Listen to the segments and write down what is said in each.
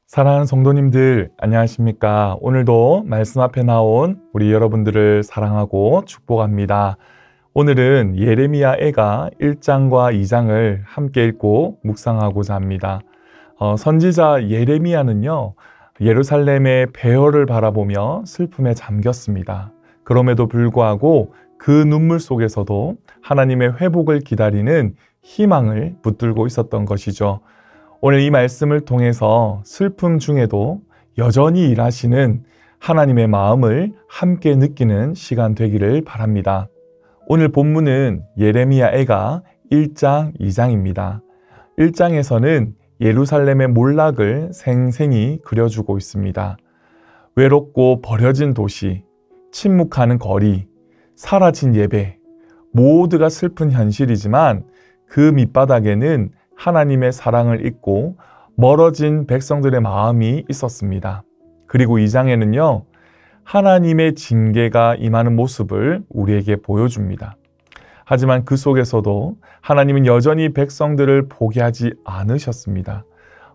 사랑하는 성도님들, 안녕하십니까? 오늘도 말씀 앞에 나온 우리 여러분들을 사랑하고 축복합니다. 오늘은 예레미야 애가 1장과 2장을 함께 읽고 묵상하고자 합니다. 선지자 예레미야는요, 예루살렘의 폐허를 바라보며 슬픔에 잠겼습니다. 그럼에도 불구하고 그 눈물 속에서도 하나님의 회복을 기다리는 희망을 붙들고 있었던 것이죠. 오늘 이 말씀을 통해서 슬픔 중에도 여전히 일하시는 하나님의 마음을 함께 느끼는 시간 되기를 바랍니다. 오늘 본문은 예레미야 애가 1장, 2장입니다. 1장에서는 예루살렘의 몰락을 생생히 그려주고 있습니다. 외롭고 버려진 도시, 침묵하는 거리, 사라진 예배, 모두가 슬픈 현실이지만 그 밑바닥에는 하나님의 사랑을 잊고 멀어진 백성들의 마음이 있었습니다. 그리고 2장에는요, 하나님의 징계가 임하는 모습을 우리에게 보여줍니다. 하지만 그 속에서도 하나님은 여전히 백성들을 포기하지 않으셨습니다.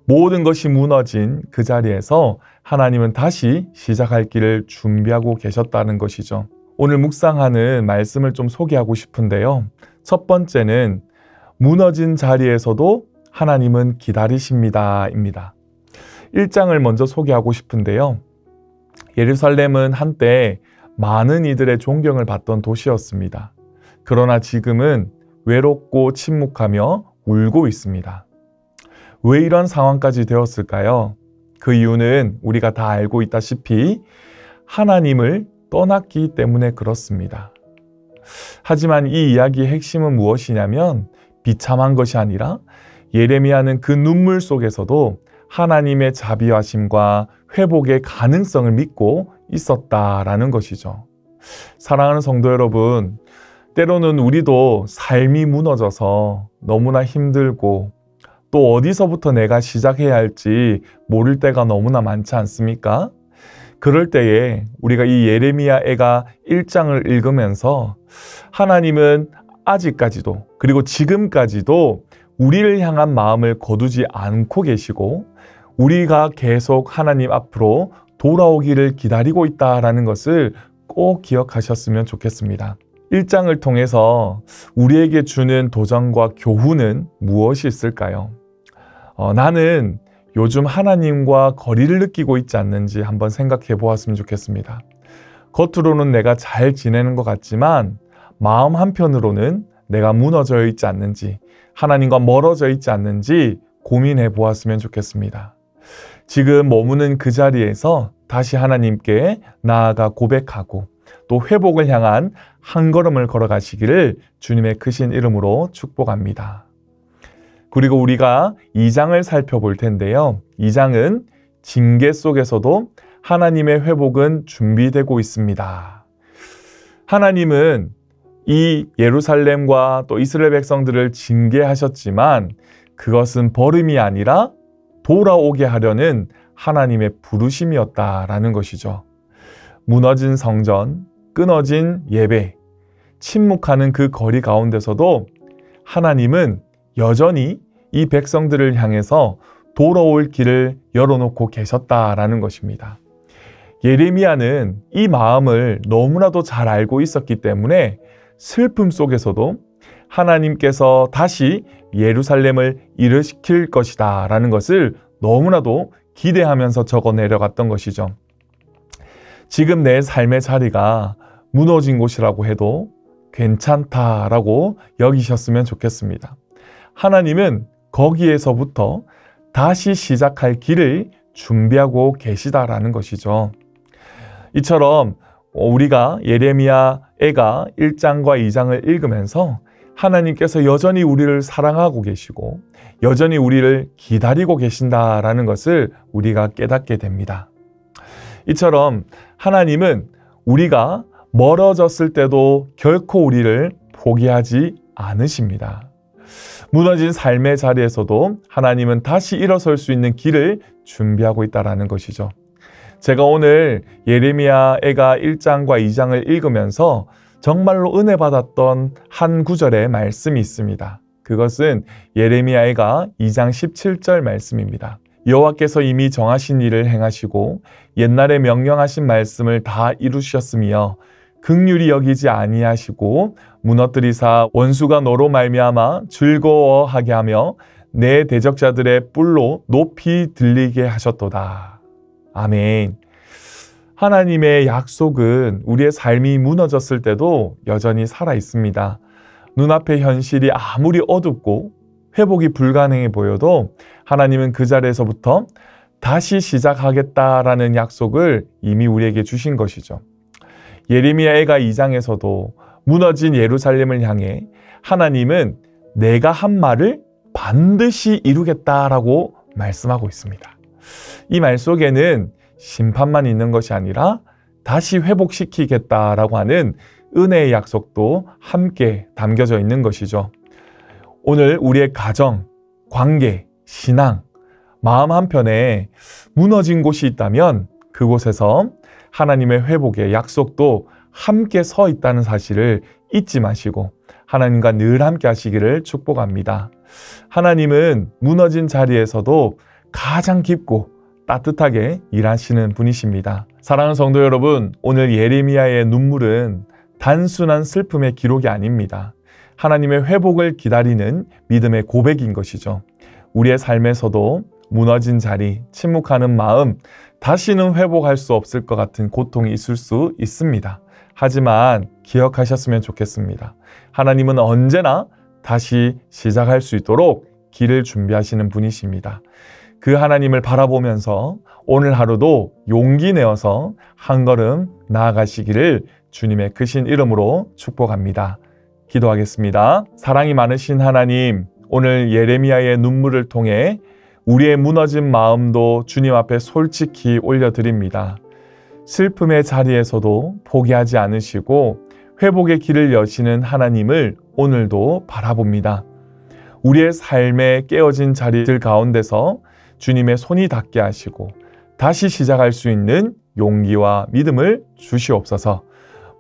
모든 것이 무너진 그 자리에서 하나님은 다시 시작할 길을 준비하고 계셨다는 것이죠. 오늘 묵상하는 말씀을 좀 소개하고 싶은데요. 첫 번째는 무너진 자리에서도 하나님은 기다리십니다 입니다. 1장을 먼저 소개하고 싶은데요. 예루살렘은 한때 많은 이들의 존경을 받던 도시였습니다. 그러나 지금은 외롭고 침묵하며 울고 있습니다. 왜 이런 상황까지 되었을까요? 그 이유는 우리가 다 알고 있다시피 하나님을 떠났기 때문에 그렇습니다. 하지만 이 이야기의 핵심은 무엇이냐면 비참한 것이 아니라 예레미야는 그 눈물 속에서도 하나님의 자비하심과 회복의 가능성을 믿고 있었다라는 것이죠. 사랑하는 성도 여러분, 때로는 우리도 삶이 무너져서 너무나 힘들고 또 어디서부터 내가 시작해야 할지 모를 때가 너무나 많지 않습니까? 그럴 때에 우리가 이 예레미야 애가 1장을 읽으면서 하나님은 아직까지도 그리고 지금까지도 우리를 향한 마음을 거두지 않고 계시고 우리가 계속 하나님 앞으로 돌아오기를 기다리고 있다는 것을 꼭 기억하셨으면 좋겠습니다. 1장을 통해서 우리에게 주는 도전과 교훈은 무엇이 있을까요? 나는 요즘 하나님과 거리를 느끼고 있지 않는지 한번 생각해 보았으면 좋겠습니다. 겉으로는 내가 잘 지내는 것 같지만 마음 한편으로는 내가 무너져 있지 않는지, 하나님과 멀어져 있지 않는지 고민해 보았으면 좋겠습니다. 지금 머무는 그 자리에서 다시 하나님께 나아가 고백하고 또 회복을 향한 한 걸음을 걸어가시기를 주님의 크신 이름으로 축복합니다. 그리고 우리가 2장을 살펴볼 텐데요. 2장은 징계 속에서도 하나님의 회복은 준비되고 있습니다. 하나님은 이 예루살렘과 또 이스라엘 백성들을 징계하셨지만 그것은 버림이 아니라 돌아오게 하려는 하나님의 부르심이었다라는 것이죠. 무너진 성전, 끊어진 예배, 침묵하는 그 거리 가운데서도 하나님은 여전히 이 백성들을 향해서 돌아올 길을 열어놓고 계셨다라는 것입니다. 예레미야는 이 마음을 너무나도 잘 알고 있었기 때문에 슬픔 속에서도 하나님께서 다시 예루살렘을 일으킬 것이다 라는 것을 너무나도 기대하면서 적어 내려갔던 것이죠. 지금 내 삶의 자리가 무너진 곳이라고 해도 괜찮다라고 여기셨으면 좋겠습니다. 하나님은 거기에서부터 다시 시작할 길을 준비하고 계시다라는 것이죠. 이처럼 우리가 예레미야 애가 1장과 2장을 읽으면서 하나님께서 여전히 우리를 사랑하고 계시고 여전히 우리를 기다리고 계신다라는 것을 우리가 깨닫게 됩니다. 이처럼 하나님은 우리가 멀어졌을 때도 결코 우리를 포기하지 않으십니다. 무너진 삶의 자리에서도 하나님은 다시 일어설 수 있는 길을 준비하고 있다는 것이죠. 제가 오늘 예레미야 애가 1장과 2장을 읽으면서 정말로 은혜 받았던 한 구절의 말씀이 있습니다. 그것은 예레미야 애가 2장 17절 말씀입니다. 여호와께서 이미 정하신 일을 행하시고 옛날에 명령하신 말씀을 다 이루셨으며 긍휼히 여기지 아니하시고 무너뜨리사 원수가 너로 말미암아 즐거워하게 하며 내 대적자들의 뿔로 높이 들리게 하셨도다. 아멘. 하나님의 약속은 우리의 삶이 무너졌을 때도 여전히 살아 있습니다. 눈앞의 현실이 아무리 어둡고 회복이 불가능해 보여도 하나님은 그 자리에서부터 다시 시작하겠다라는 약속을 이미 우리에게 주신 것이죠. 예레미야 애가 2장에서도 무너진 예루살렘을 향해 하나님은 내가 한 말을 반드시 이루겠다라고 말씀하고 있습니다. 이 말 속에는 심판만 있는 것이 아니라 다시 회복시키겠다라고 하는 은혜의 약속도 함께 담겨져 있는 것이죠. 오늘 우리의 가정, 관계, 신앙, 마음 한편에 무너진 곳이 있다면 그곳에서 하나님의 회복의 약속도 함께 서 있다는 사실을 잊지 마시고 하나님과 늘 함께 하시기를 축복합니다. 하나님은 무너진 자리에서도 가장 깊고 따뜻하게 일하시는 분이십니다. 사랑하는 성도 여러분, 오늘 예레미야의 눈물은 단순한 슬픔의 기록이 아닙니다. 하나님의 회복을 기다리는 믿음의 고백인 것이죠. 우리의 삶에서도 무너진 자리, 침묵하는 마음, 다시는 회복할 수 없을 것 같은 고통이 있을 수 있습니다. 하지만 기억하셨으면 좋겠습니다. 하나님은 언제나 다시 시작할 수 있도록 길을 준비하시는 분이십니다. 그 하나님을 바라보면서 오늘 하루도 용기 내어서 한 걸음 나아가시기를 주님의 크신 이름으로 축복합니다. 기도하겠습니다. 사랑이 많으신 하나님, 오늘 예레미야의 눈물을 통해 우리의 무너진 마음도 주님 앞에 솔직히 올려드립니다. 슬픔의 자리에서도 포기하지 않으시고 회복의 길을 여시는 하나님을 오늘도 바라봅니다. 우리의 삶의 깨어진 자리들 가운데서 주님의 손이 닿게 하시고 다시 시작할 수 있는 용기와 믿음을 주시옵소서.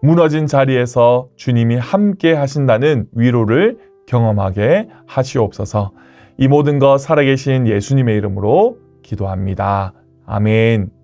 무너진 자리에서 주님이 함께 하신다는 위로를 경험하게 하시옵소서. 이 모든 것 살아계신 예수님의 이름으로 기도합니다. 아멘.